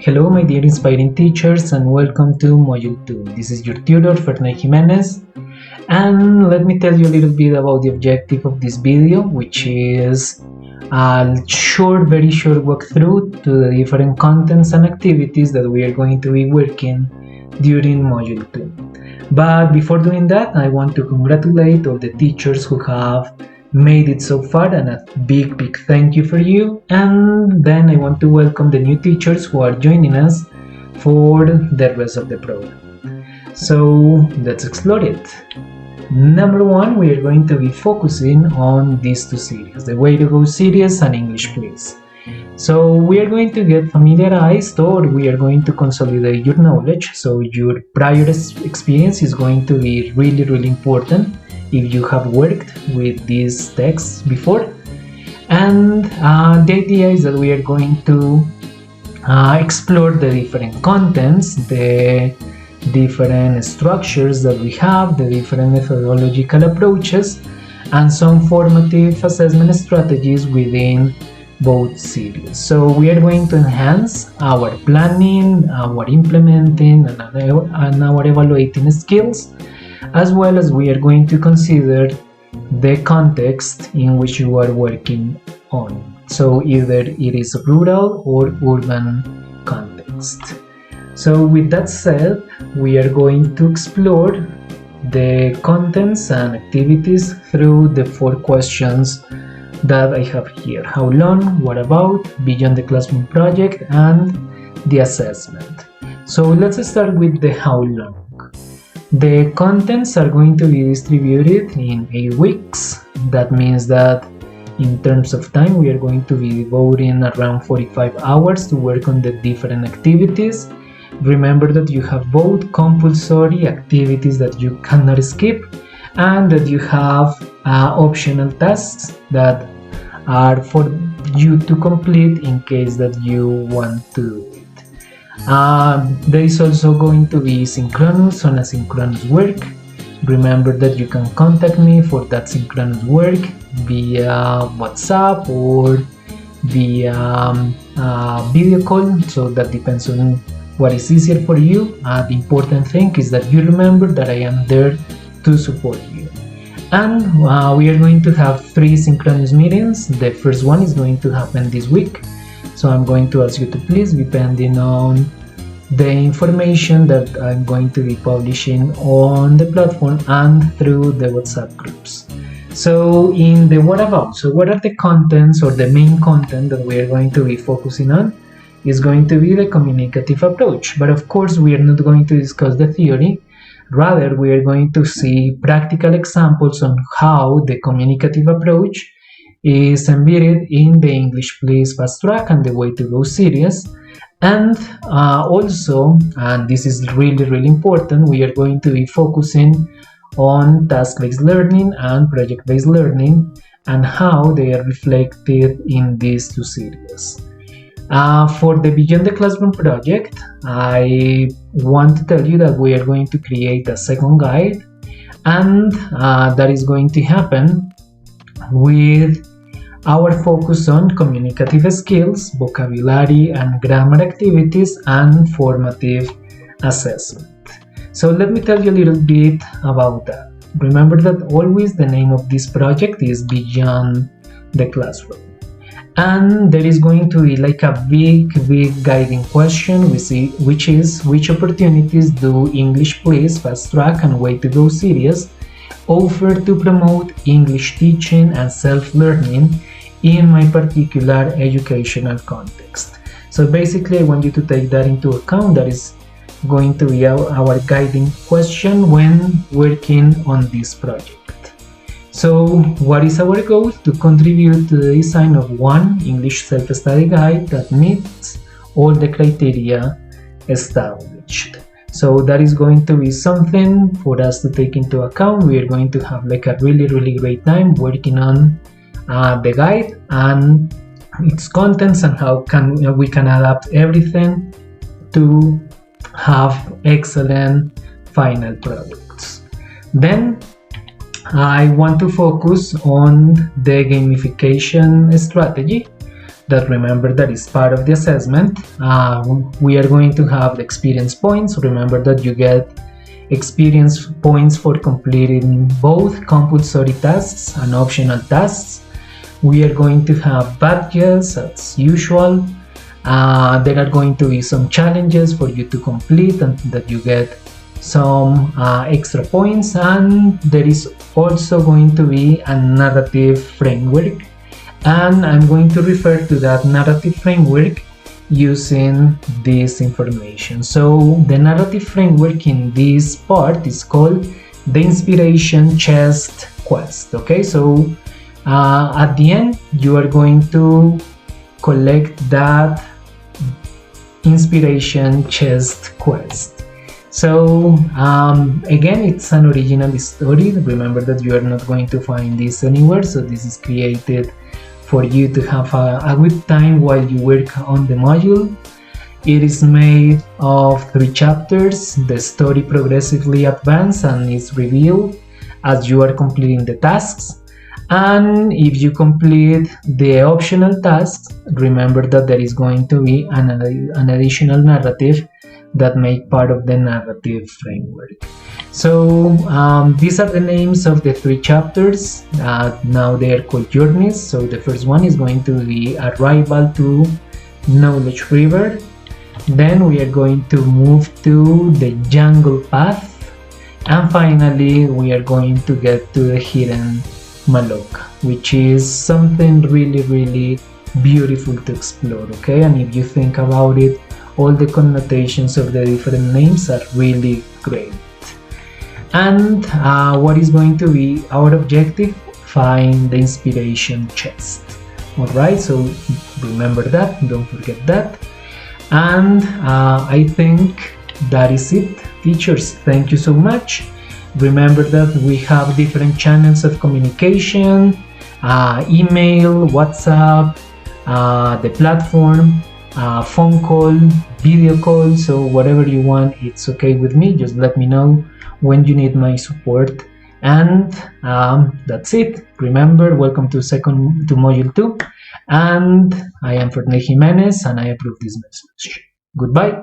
Hello, my dear inspiring teachers, and welcome to Module 2. This is your tutor, Fernando Jimenez, and let me tell you a little bit about the objective of this video, which is a very short walkthrough to the different contents and activities that we are going to be working during Module 2. But before doing that, I want to congratulate all the teachers who have made it so far, and a big thank you for you. And then I want to welcome the new teachers who are joining us for the rest of the program. So let's explore it. Number one, we are going to be focusing on these two series, the Way to Go series and English Please. So we are going to get familiarized, or we are going to consolidate your knowledge. So your prior experience is going to be really important if you have worked with these texts before. And the idea is that we are going to explore the different contents, the different structures that we have, the different methodological approaches, and some formative assessment strategies within both series. So we are going to enhance our planning, our implementing, and our evaluating skills, as well as we are going to consider the context in which you are working on. So either it is rural or urban context. So with that said, we are going to explore the contents and activities through the 4 questions that I have here: how long, what about, beyond the classroom project, and the assessment. So let's start with the how long. The contents are going to be distributed in 8 weeks. That means that in terms of time, we are going to be devoting around 45 hours to work on the different activities. Remember that you have both compulsory activities that you cannot skip, and that you have optional tasks that are for you to complete in case that you want to do it. There is also going to be synchronous and asynchronous work. Remember that you can contact me for that synchronous work via WhatsApp or via video call, so that depends on what is easier for you. The important thing is that you remember that I am there to support you. And we are going to have 3 synchronous meetings. The first one is going to happen this week. So I'm going to ask you to please, depending on the information that I'm going to be publishing on the platform and through the WhatsApp groups. So in the what about, so what are the contents or the main content that we are going to be focusing on is going to be the communicative approach. But of course, we are not going to discuss the theory. Rather, we are going to see practical examples on how the communicative approach is embedded in the English Please Fast Track and the Way to Go series. And also, and this is really important, we are going to be focusing on task-based learning and project-based learning and how they are reflected in these 2 series. For the Beyond the Classroom project, I want to tell you that we are going to create a second guide, and that is going to happen with our focus on communicative skills, vocabulary and grammar activities, and formative assessment. So let me tell you a little bit about that. Remember that always the name of this project is Beyond the Classroom. And there is going to be like a big guiding question, which is: which opportunities do English Please Fast Track and Way to Go series offer to promote English teaching and self-learning in my particular educational context? So basically, I want you to take that into account. That is going to be our guiding question when working on this project. So what is our goal? To contribute to the design of one English self-study guide that meets all the criteria established. So that is going to be something for us to take into account. We are going to have like a really great time working on the guide and its contents, and how we can adapt everything to have excellent final products. Then I want to focus on the gamification strategy that, remember, that is part of the assessment. We are going to have the experience points. Remember that you get experience points for completing both compulsory tasks and optional tasks. We are going to have badges as usual. There are going to be some challenges for you to complete and that you get some extra points, and there is also going to be a narrative framework, and I'm going to refer to that narrative framework using this information. So the narrative framework in this part is called the inspiration chest quest. Okay, so at the end you are going to collect that inspiration chest quest. So again, it's an original story. Remember that you are not going to find this anywhere, so this is created for you to have a good time while you work on the module. It is made of 3 chapters. The story progressively advances and is revealed as you are completing the tasks. And if you complete the optional tasks, remember that there is going to be an additional narrative that make part of the narrative framework. So these are the names of the 3 chapters. Now they are called journeys. So the first one is going to be Arrival to Knowledge River. Then we are going to move to the Jungle Path. And finally, we are going to get to the Hidden Maloka, which is something really beautiful to explore. Okay, and if you think about it, all the connotations of the different names are really great. And what is going to be our objective? Find the inspiration chest. Alright, so remember that, don't forget that. And I think that is it, teachers. Thank you so much. Remember that we have different channels of communication, email, WhatsApp, the platform, phone call, video call. So whatever you want, it's okay with me. Just let me know when you need my support. And that's it. Remember, welcome to module 2. And I am Fernando Jimenez, and I approve this message. Goodbye.